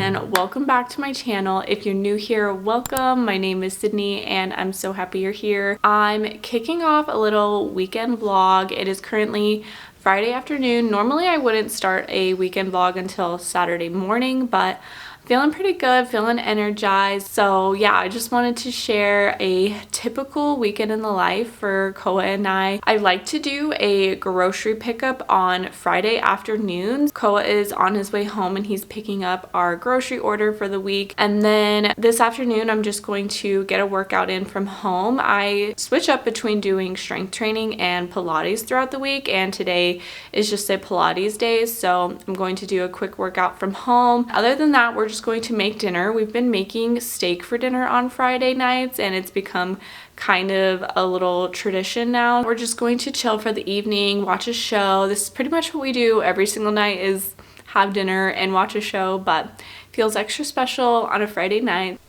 and welcome back to my channel. If you're new here, welcome. My name is Sydney and I'm so happy you're here. I'm kicking off a little weekend vlog. It is currently Friday afternoon. Normally I wouldn't start a weekend vlog until Saturday morning, but feeling pretty good, feeling energized. So yeah, I just wanted to share a typical weekend in the life for Koa and I. I like to do a grocery pickup on Friday afternoons. Koa is on his way home and he's picking up our grocery order for the week. And then this afternoon, I'm just going to get a workout in from home. I switch up between doing strength training and Pilates throughout the week, and today is just a Pilates day. So I'm going to do a quick workout from home. Other than that, we're just going to make dinner. We've been making steak for dinner on Friday nights and it's become kind of a little tradition now. We're just going to chill for the evening, watch a show. This is pretty much what we do every single night, is have dinner and watch a show, but feels extra special on a Friday night.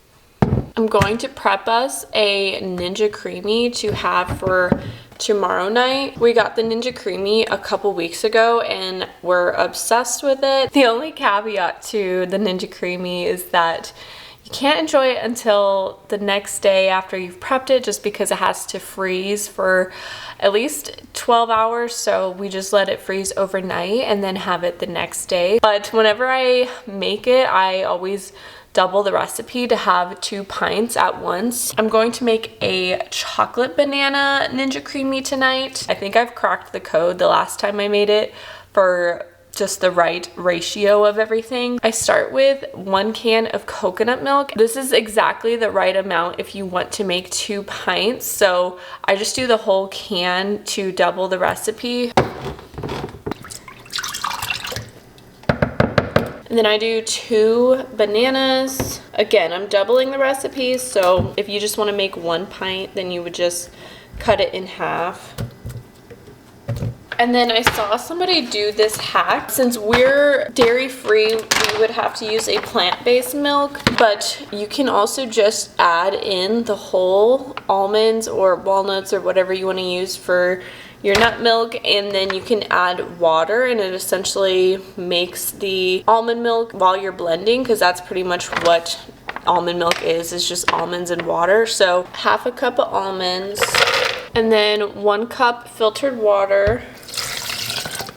I'm going to prep us a Ninja Creami to have for tomorrow night. We got the Ninja Creami a couple weeks ago and we're obsessed with it. The only caveat to the Ninja Creami is that you can't enjoy it until the next day after you've prepped it, just because it has to freeze for at least 12 hours. So we just let it freeze overnight and then have it the next day. But whenever I make it, I always double the recipe to have 2 pints at once. I'm going to make a chocolate banana Ninja Creami tonight. I think I've cracked the code the last time I made it for just the right ratio of everything. I start with 1 can of coconut milk. This is exactly the right amount if you want to make 2 pints. So I just do the whole can to double the recipe. And then I do 2 bananas. Again, I'm doubling the recipe, so if you just want to make 1 pint, then you would just cut it in half. And then I saw somebody do this hack. Since we're dairy-free, we would have to use a plant-based milk, but you can also just add in the whole almonds or walnuts or whatever you want to use for your nut milk, and then you can add water and it essentially makes the almond milk while you're blending, because that's pretty much what almond milk is just almonds and water. So half a cup of almonds and then 1 cup filtered water.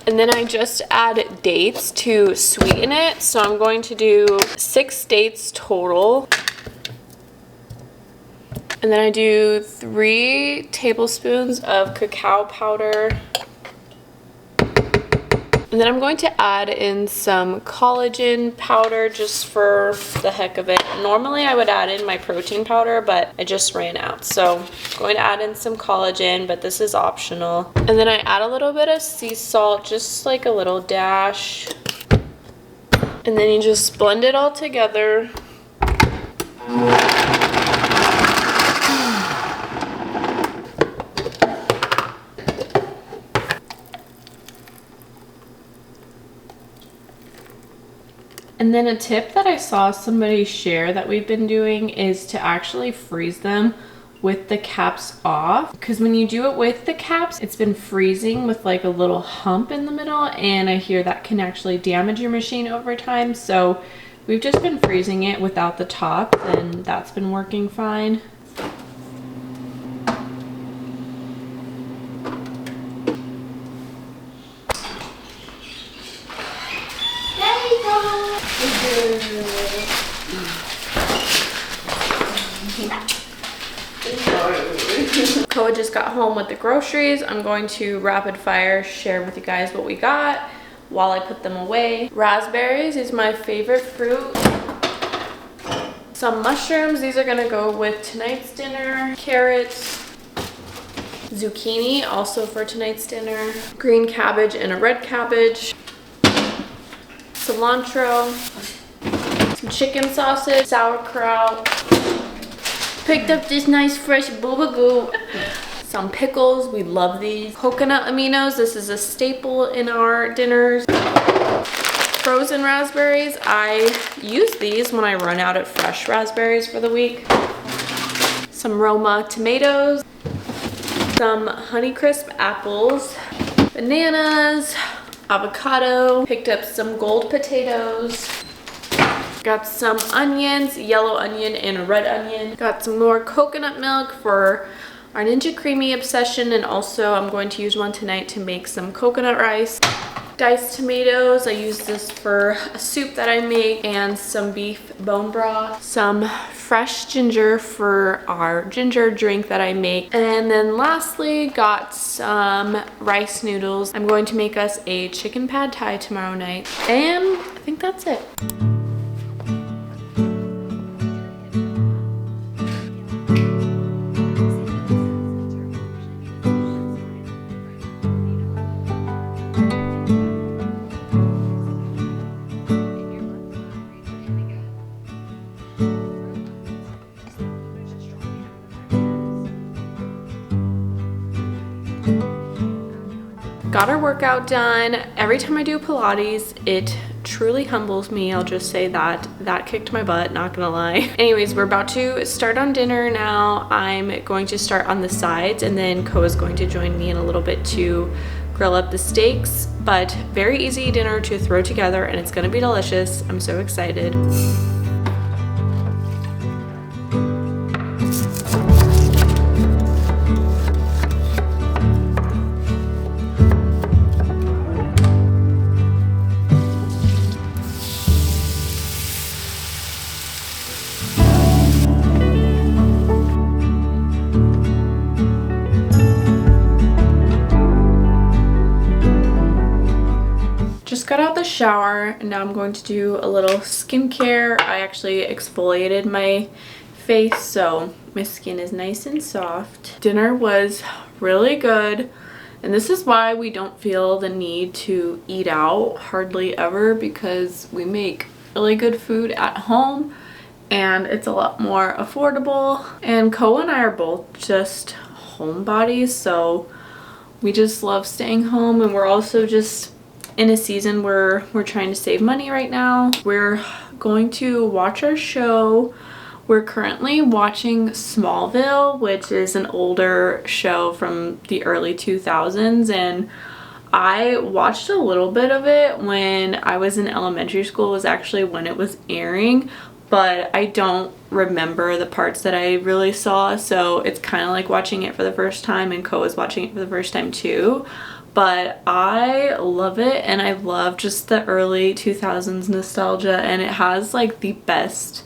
And then I just add dates to sweeten it. So I'm going to do 6 dates total. And then I do 3 tablespoons of cacao powder. And then I'm going to add in some collagen powder just for the heck of it. Normally I would add in my protein powder, but I just ran out. So I'm going to add in some collagen, but this is optional. And then I add a little bit of sea salt, just like a little dash. And then you just blend it all together. And then a tip that I saw somebody share that we've been doing is to actually freeze them with the caps off, because when you do it with the caps, it's been freezing with like a little hump in the middle, and I hear that can actually damage your machine over time. So we've just been freezing it without the top, and that's been working fine. Koa just got home with the groceries. I'm going to rapid fire share with you guys what we got while I put them away. Raspberries is my favorite fruit. Some mushrooms, these are gonna go with tonight's dinner. Carrots, zucchini, also for tonight's dinner. Green cabbage and a red cabbage. Cilantro, some chicken sausage, sauerkraut. Picked up this nice fresh booba goo. Some pickles, we love these. Coconut aminos, this is a staple in our dinners. Frozen raspberries, I use these when I run out of fresh raspberries for the week. Some Roma tomatoes. Some Honeycrisp apples. Bananas. Avocado. Picked up some gold potatoes. Got some onions, yellow onion and a red onion. Got some more coconut milk for our Ninja Creamy obsession, and also I'm going to use one tonight to make some coconut rice. Diced tomatoes, I use this for a soup that I make, and some beef bone broth. Some fresh ginger for our ginger drink that I make. And then lastly, got some rice noodles. I'm going to make us a chicken pad thai tomorrow night. And I think that's it. Got our workout done. Every time I do Pilates, it truly humbles me. I'll just say that. That kicked my butt, not gonna lie. Anyways, we're about to start on dinner now. I'm going to start on the sides, and then Ko is going to join me in a little bit to grill up the steaks. But very easy dinner to throw together, and it's gonna be delicious. I'm so excited. Just got out the shower, and now I'm going to do a little skincare. I actually exfoliated my face, so my skin is nice and soft. Dinner was really good, and this is why we don't feel the need to eat out hardly ever, because we make really good food at home and it's a lot more affordable. And Ko and I are both just homebodies, so we just love staying home, and we're also just in a season where we're trying to save money right now. We're going to watch our show. We're currently watching Smallville, which is an older show from the early 2000s, and I watched a little bit of it when I was in elementary school. It was actually when it was airing, but I don't remember the parts that I really saw, so it's kind of like watching it for the first time, and Ko is watching it for the first time too. But I love it, and I love just the early 2000s nostalgia, and it has like the best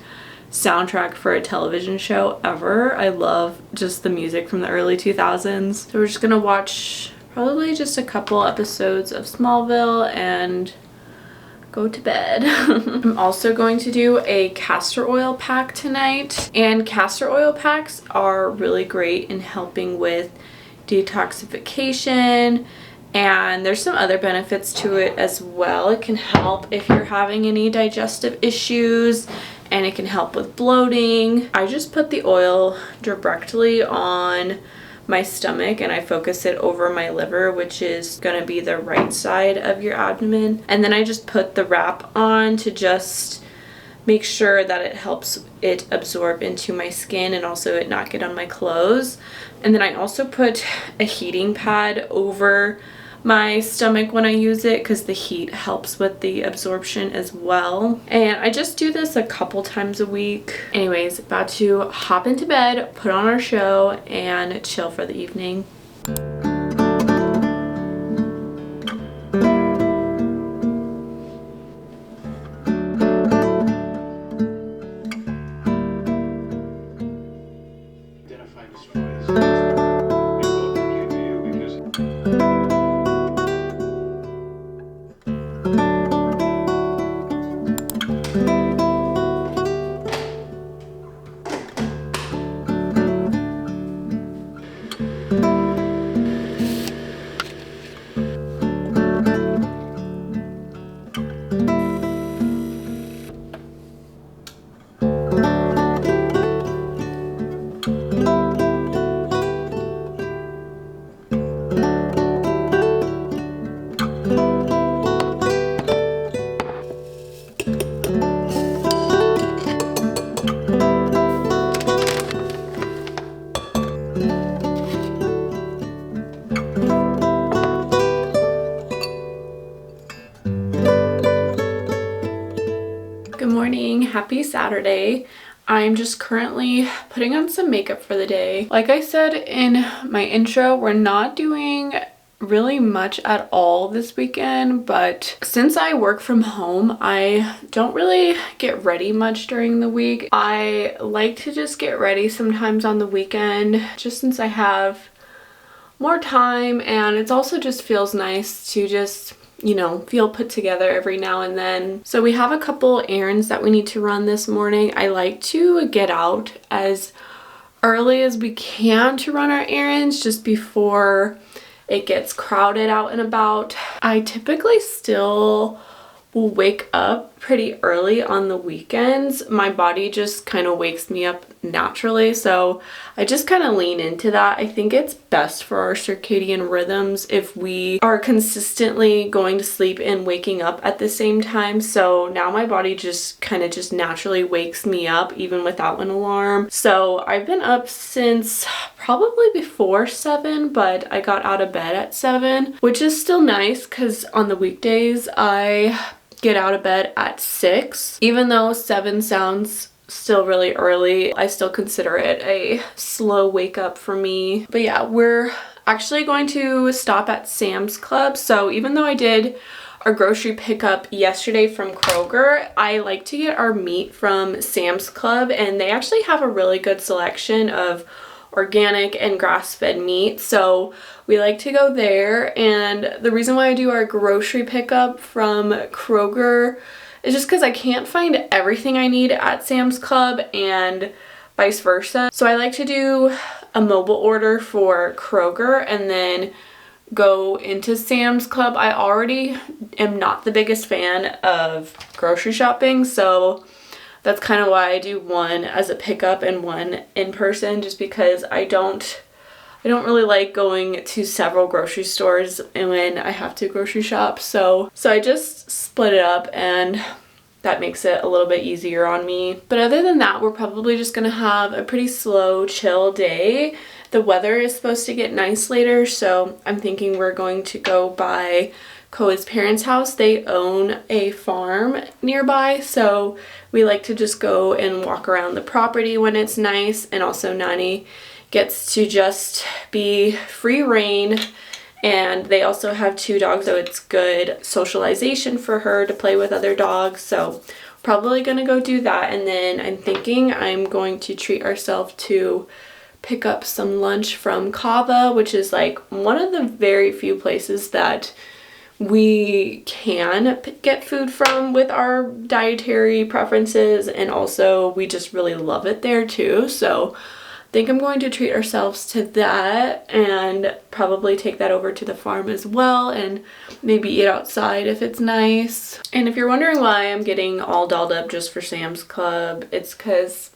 soundtrack for a television show ever. I love just the music from the early 2000s. So we're just gonna watch probably just a couple episodes of Smallville and go to bed. I'm also going to do a castor oil pack tonight, and castor oil packs are really great in helping with detoxification, and there's some other benefits to it as well. It can help if you're having any digestive issues, and it can help with bloating. I just put the oil directly on my stomach, and I focus it over my liver, which is gonna be the right side of your abdomen. And then I just put the wrap on to just make sure that it helps it absorb into my skin and also it not get on my clothes. And then I also put a heating pad over my stomach when I use it, because the heat helps with the absorption as well. And I just do this a couple times a week. Anyways, about to hop into bed, put on our show, and chill for the evening. happy Saturday. I'm just currently putting on some makeup for the day. Like I said in my intro, we're not doing really much at all this weekend, but since I work from home, I don't really get ready much during the week. I like to just get ready sometimes on the weekend, just since I have more time, and it also just feels nice to just, you know, feel put together every now and then. So we have a couple errands that we need to run this morning. I like to get out as early as we can to run our errands just before it gets crowded out and about. I typically still will wake up pretty early on the weekends. My body just kind of wakes me up naturally, so I just kind of lean into that. I think it's best for our circadian rhythms if we are consistently going to sleep and waking up at the same time. So now my body just kind of just naturally wakes me up even without an alarm. So I've been up since probably before 7, but I got out of bed at 7, which is still nice because on the weekdays I get out of bed at 6. Even though 7 sounds still really early, I still consider it a slow wake up for me. But yeah, we're actually going to stop at Sam's Club. So even though I did our grocery pickup yesterday from Kroger, I like to get our meat from Sam's Club, and they actually have a really good selection of organic and grass-fed meat, so we like to go there. And the reason why I do our grocery pickup from Kroger is just because I can't find everything I need at Sam's Club and vice versa. So I like to do a mobile order for Kroger and then go into Sam's Club. I already am not the biggest fan of grocery shopping, so that's kind of why I do one as a pickup and one in person, just because I don't really like going to several grocery stores and when I have to grocery shop. So I just split it up, and that makes it a little bit easier on me. But other than that, we're probably just gonna have a pretty slow, chill day. The weather is supposed to get nice later, so I'm thinking we're going to go by Koa's parents' house. They own a farm nearby, so we like to just go and walk around the property when it's nice, and also Nani gets to just be free reign, and they also have 2 dogs, so it's good socialization for her to play with other dogs. So probably gonna go do that, and then I'm thinking I'm going to treat ourselves to pick up some lunch from Kava, which is like one of the very few places that we can get food from with our dietary preferences, and also we just really love it there too. So I think I'm going to treat ourselves to that and probably take that over to the farm as well and maybe eat outside if it's nice. And if you're wondering why I'm getting all dolled up just for Sam's Club, it's because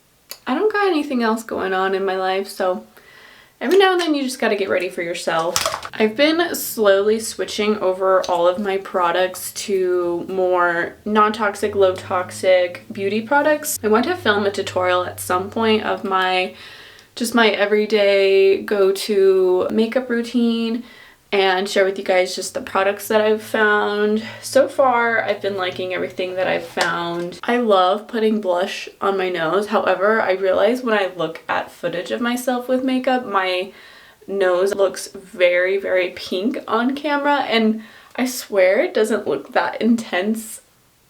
I don't got anything else going on in my life, so every now and then you just got to get ready for yourself. I've been slowly switching over all of my products to more non-toxic, low-toxic beauty products. I want to film a tutorial at some point of my everyday go-to makeup routine and share with you guys just the products that I've found. So far, I've been liking everything that I've found. I love putting blush on my nose. However, I realize when I look at footage of myself with makeup, my nose looks very, very pink on camera, and I swear it doesn't look that intense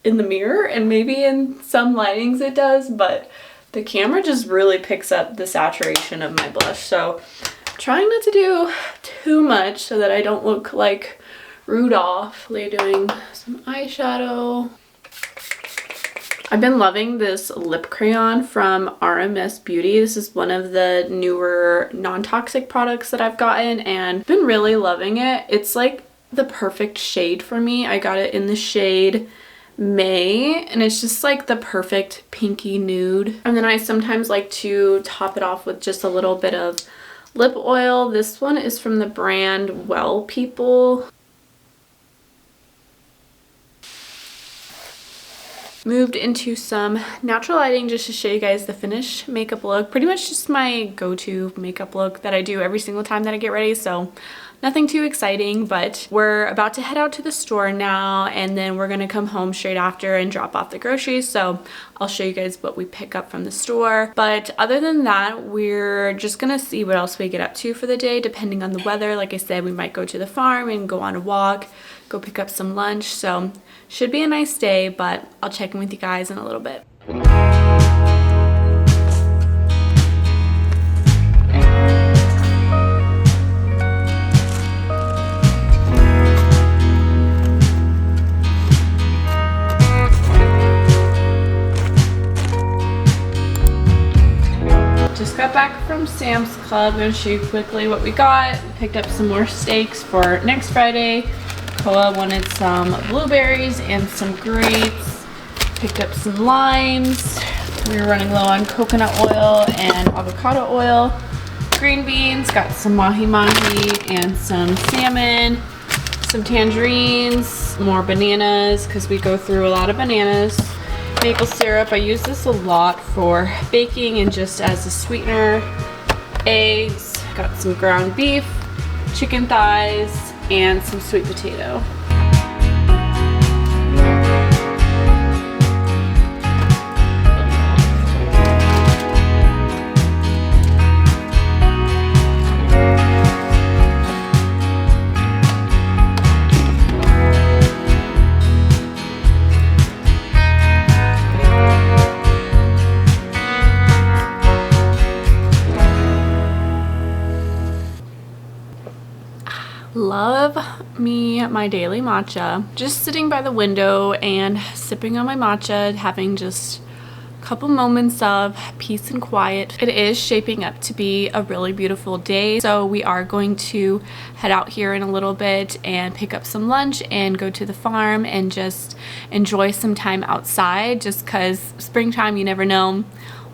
in the mirror, and maybe in some lightings it does, but the camera just really picks up the saturation of my blush. So trying not to do too much so that I don't look like Rudolph. Doing some eyeshadow. I've been loving this lip crayon from RMS Beauty. This is one of the newer non-toxic products that I've gotten, and been really loving it. It's like the perfect shade for me. I got it in the shade May, and it's just like the perfect pinky nude. And then I sometimes like to top it off with just a little bit of lip oil. This one is from the brand Well People. Moved into some natural lighting just to show you guys the finished makeup look. Pretty much just my go-to makeup look that I do every single time that I get ready, so nothing too exciting, but we're about to head out to the store now, and then we're gonna come home straight after and drop off the groceries. So I'll show you guys what we pick up from the store. But other than that, we're just gonna see what else we get up to for the day, depending on the weather. Like I said, we might go to the farm and go on a walk, go pick up some lunch. So should be a nice day, but I'll check in with you guys in a little bit. Just got back from Sam's Club. I'm going to show you quickly what we got. We picked up some more steaks for next Friday. Koa wanted some blueberries and some grapes. Picked up some limes. We were running low on coconut oil and avocado oil. Green beans, got some mahi-mahi and some salmon. Some tangerines, more bananas because we go through a lot of bananas. Maple syrup, I use this a lot for baking and just as a sweetener. Eggs, got some ground beef, chicken thighs, and some sweet potato. Love me my daily matcha. Just sitting by the window and sipping on my matcha, having just a couple moments of peace and quiet. It is shaping up to be a really beautiful day, so we are going to head out here in a little bit and pick up some lunch and go to the farm and just enjoy some time outside, just because springtime, you never know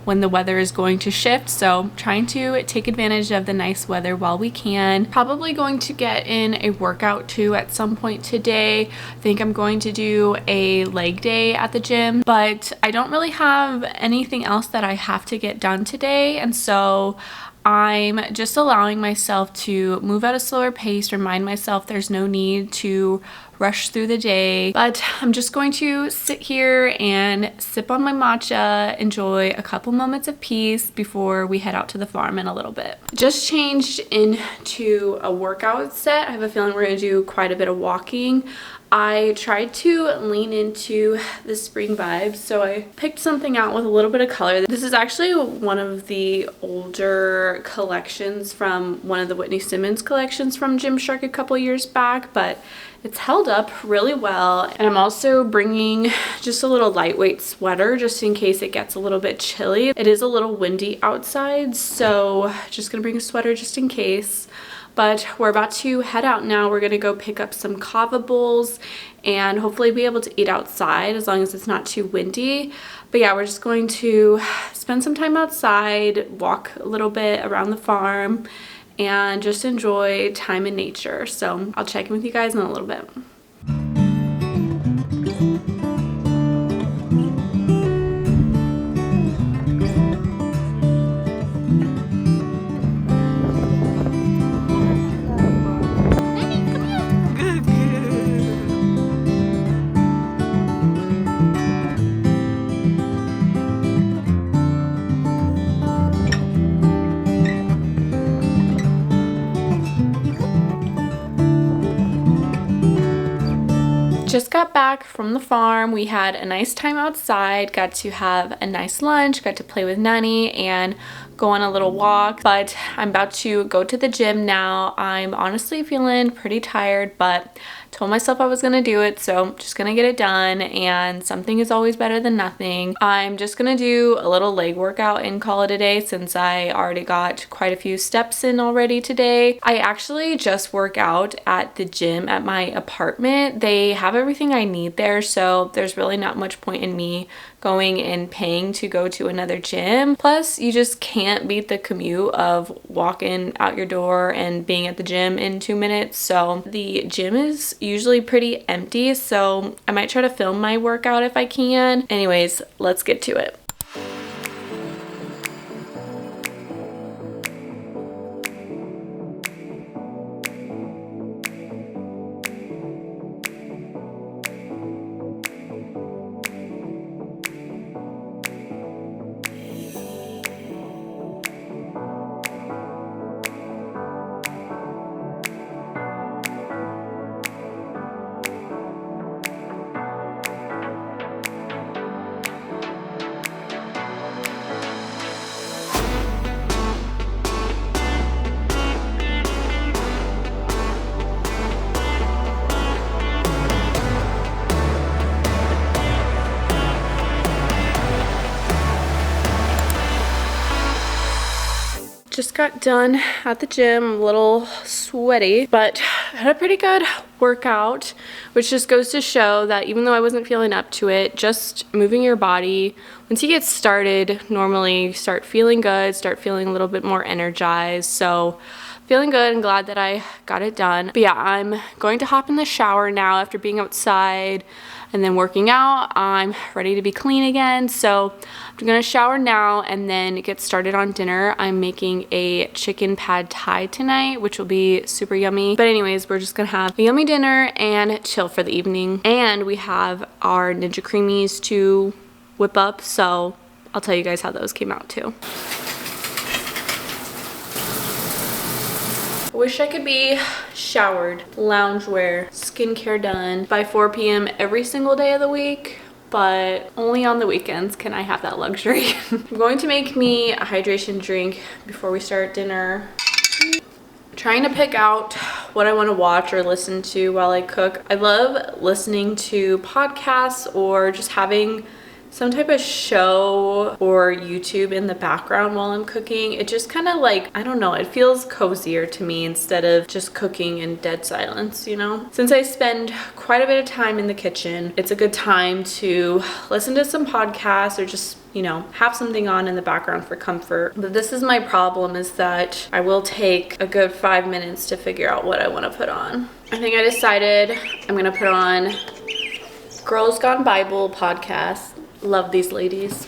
when the weather is going to shift. So trying to take advantage of the nice weather while we can. Probably going to get in a workout too at some point today. I think I'm going to do a leg day at the gym, but I don't really have anything else that I have to get done today, and so I'm just allowing myself to move at a slower pace, remind myself there's no need to rush through the day, but I'm just going to sit here and sip on my matcha, enjoy a couple moments of peace before we head out to the farm in a little bit. Just changed into a workout set. I have a feeling we're gonna do quite a bit of walking. I tried to lean into the spring vibes, so I picked something out with a little bit of color. This is actually one of the older collections from one of the Whitney Simmons collections from Gymshark a couple years back, but it's held up really well. And I'm also bringing just a little lightweight sweater just in case it gets a little bit chilly. It is a little windy outside, so just gonna bring a sweater just in case. But we're about to head out now. We're gonna go pick up some kava bowls and hopefully be able to eat outside as long as it's not too windy. But yeah, we're just going to spend some time outside, walk a little bit around the farm, and just enjoy time in nature. So I'll check in with you guys in a little bit. Just got back from the farm. We had a nice time outside, got to have a nice lunch, got to play with Nani and go on a little walk, but I'm about to go to the gym now. I'm honestly feeling pretty tired, but told myself I was gonna do it, so just gonna get it done, and something is always better than nothing. I'm just gonna do a little leg workout and call it a day since I already got quite a few steps in already today. I actually just work out at the gym at my apartment. They have everything I need there, so there's really not much point in me going and paying to go to another gym. Plus, you just can't beat the commute of walking out your door and being at the gym in 2 minutes. So the gym is usually pretty empty, so I might try to film my workout if I can. Anyways, let's get to it. Just got done at the gym, a little sweaty, but I had a pretty good workout, which just goes to show that even though I wasn't feeling up to it, just moving your body, once you get started, normally start feeling good, start feeling a little bit more energized. So feeling good and glad that I got it done. But yeah, I'm going to hop in the shower now after being outside and then working out. I'm ready to be clean again. So I'm gonna shower now and then get started on dinner. I'm making a chicken pad thai tonight, which will be super yummy. But anyways, we're just gonna have a yummy dinner and chill for the evening. And we have our Ninja Creamies to whip up. So I'll tell you guys how those came out too. Wish I could be showered, loungewear, skincare done by 4 p.m. every single day of the week, but only on the weekends can I have that luxury. I'm going to make me a hydration drink before we start dinner. Trying to pick out what I want to watch or listen to while I cook. I love listening to podcasts or just having some type of show or YouTube in the background while I'm cooking. It just kind of like, I don't know, it feels cozier to me instead of just cooking in dead silence, you know? Since I spend quite a bit of time in the kitchen, it's a good time to listen to some podcasts or just, you know, have something on in the background for comfort. But this is my problem, is that I will take a good 5 minutes to figure out what I want to put on. I think I decided I'm gonna put on Girls Gone Bible podcast. Love these ladies.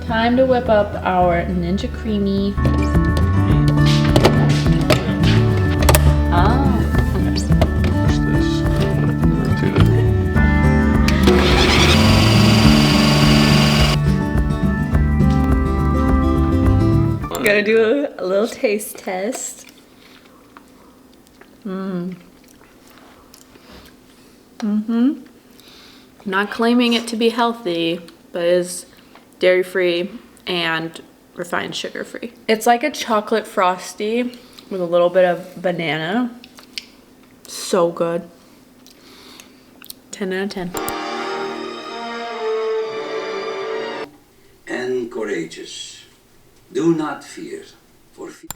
Time to whip up our Ninja Creamy. Oh. I'm gonna do a little taste test. Not claiming it to be healthy, but is dairy-free and refined sugar-free. It's like a chocolate frosty with a little bit of banana. So good. 10 out of 10. And courageous. Do not fear, for fear.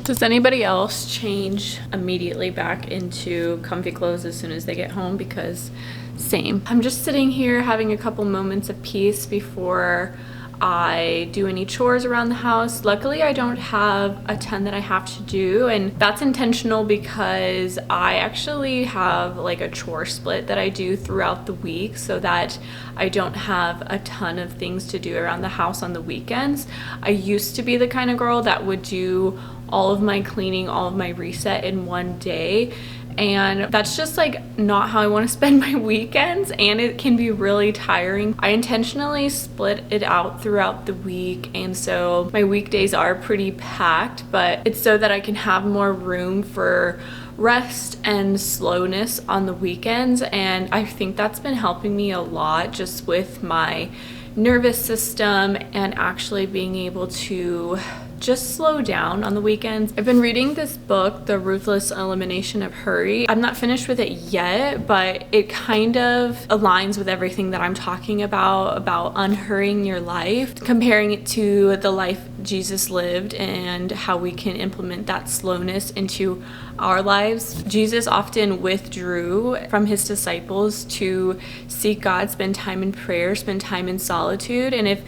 Does anybody else change immediately back into comfy clothes as soon as they get home? Because same. I'm just sitting here having a couple moments of peace before I do any chores around the house. Luckily, I don't have a ton that I have to do, and that's intentional because I actually have like a chore split that I do throughout the week so that I don't have a ton of things to do around the house on the weekends. I used to be the kind of girl that would do all of my cleaning, all of my reset in one day. and that's just like not how I want to spend my weekends, and it can be really tiring. I intentionally split it out throughout the week, and so my weekdays are pretty packed, but it's so that I can have more room for rest and slowness on the weekends. And I think that's been helping me a lot just with my nervous system and actually being able to just slow down on the weekends. I've been reading this book, The Ruthless Elimination of Hurry. I'm not finished with it yet, but it kind of aligns with everything that I'm talking about unhurrying your life, comparing it to the life Jesus lived and how we can implement that slowness into our lives. Jesus often withdrew from his disciples to seek God, spend time in prayer, spend time in solitude. And if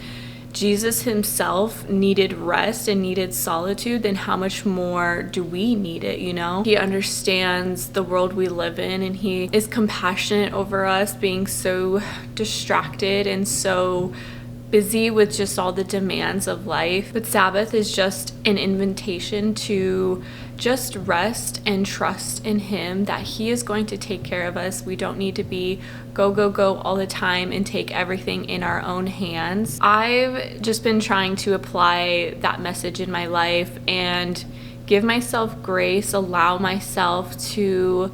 Jesus himself needed rest and needed solitude, then how much more do we need it, you know? He understands the world we live in, and he is compassionate over us being so distracted and so busy with just all the demands of life. But Sabbath is just an invitation to just rest and trust in him, that he is going to take care of us. We don't need to be go all the time and take everything in our own hands. I've just been trying to apply that message in my life and give myself grace, allow myself to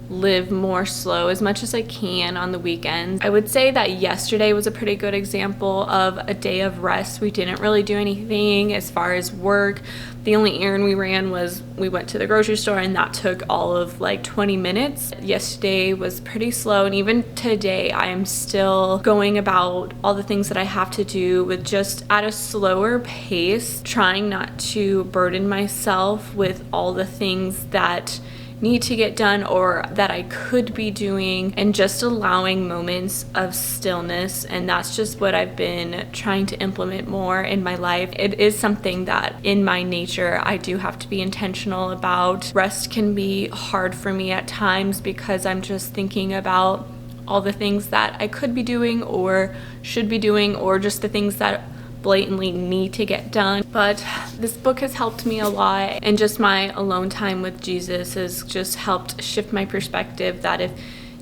live more slow as much as I can on the weekends. I would say that yesterday was a pretty good example of a day of rest. We didn't really do anything as far as work. The only errand we ran was we went to the grocery store, and that took all of like 20 minutes. Yesterday was pretty slow, and even today I am still going about all the things that I have to do with just at a slower pace, trying not to burden myself with all the things that need to get done or that I could be doing, and just allowing moments of stillness. And that's just what I've been trying to implement more in my life. It is something that in my nature I do have to be intentional about. Rest can be hard for me at times because I'm just thinking about all the things that I could be doing or should be doing, or just the things that blatantly need to get done. But this book has helped me a lot, and just my alone time with Jesus has just helped shift my perspective that if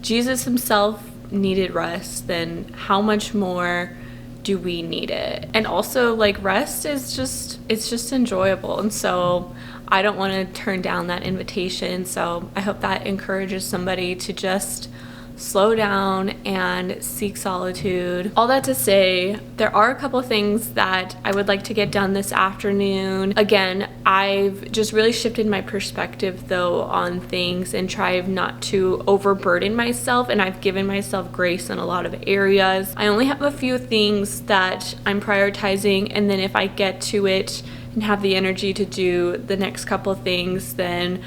Jesus himself needed rest, then how much more do we need it? And also, like, rest is just enjoyable, and so I don't want to turn down that invitation. So I hope that encourages somebody to just slow down and seek solitude. All that to say, there are a couple things that I would like to get done this afternoon. Again, I've just really shifted my perspective though on things and tried not to overburden myself, and I've given myself grace in a lot of areas. I only have a few things that I'm prioritizing, and then if I get to it and have the energy to do the next couple things, then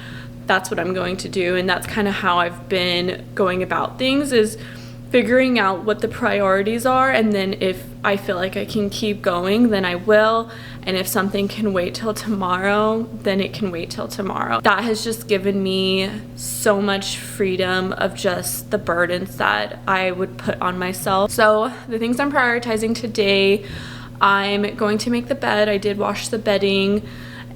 that's what I'm going to do. And that's kind of how I've been going about things, is figuring out what the priorities are, and then if I feel like I can keep going, then I will, and if something can wait till tomorrow, then it can wait till tomorrow. That has just given me so much freedom of just the burdens that I would put on myself. So the things I'm prioritizing today, I'm going to make the bed. I did wash the bedding,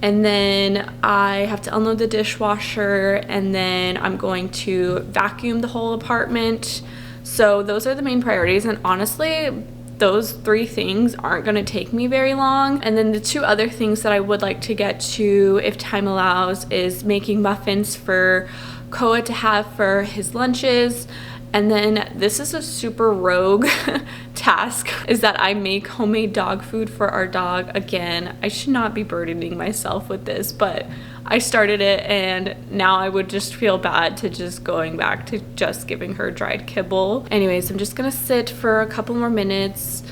and then I have to unload the dishwasher, and then I'm going to vacuum the whole apartment. So those are the main priorities, and honestly, those 3 things aren't going to take me very long. And then the 2 other things that I would like to get to, if time allows, is making muffins for Koa to have for his lunches. And then this is a super rogue task, is that I make homemade dog food for our dog. Again, I should not be burdening myself with this, but I started it, and now I would just feel bad to just going back to just giving her dried kibble. Anyways, I'm just gonna sit for a couple more minutes,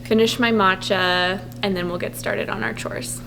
finish my matcha, and then we'll get started on our chores.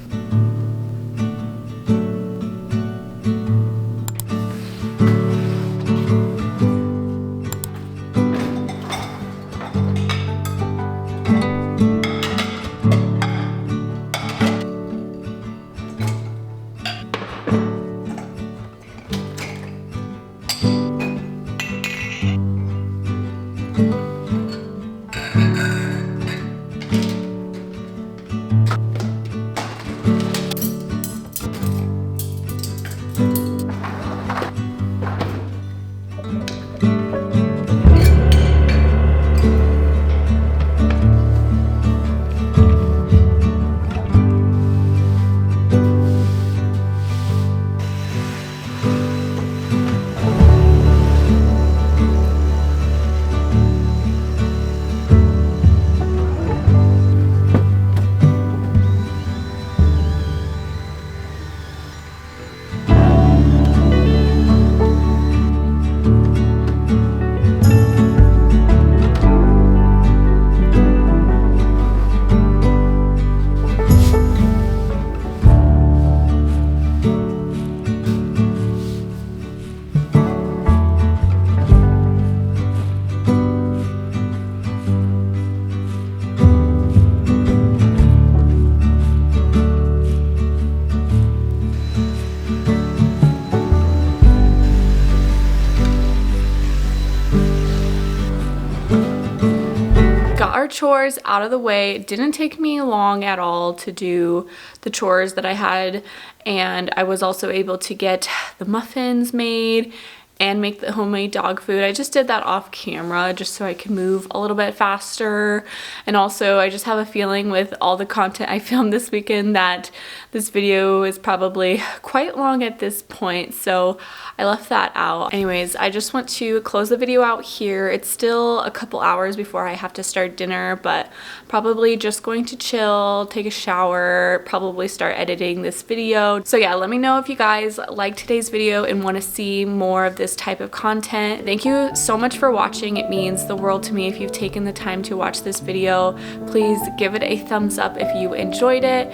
our chores out of the way. It didn't take me long at all to do the chores that I had, and I was also able to get the muffins made and make the homemade dog food. I just did that off camera just so I could move a little bit faster. And also I just have a feeling with all the content I filmed this weekend that this video is probably quite long at this point, so I left that out. Anyways, I just want to close the video out here. It's still a couple hours before I have to start dinner, but probably just going to chill, take a shower, probably start editing this video. So yeah, let me know if you guys like today's video and want to see more of this type of content. Thank you so much for watching. It means the world to me if you've taken the time to watch this video. Please give it a thumbs up if you enjoyed it,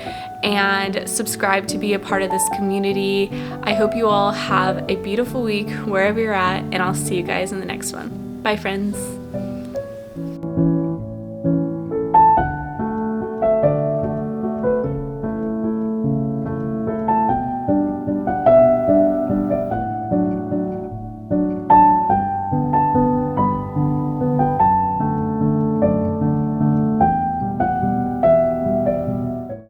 and subscribe to be a part of this community. I hope you all have a beautiful week wherever you're at, and I'll see you guys in the next one. Bye, friends.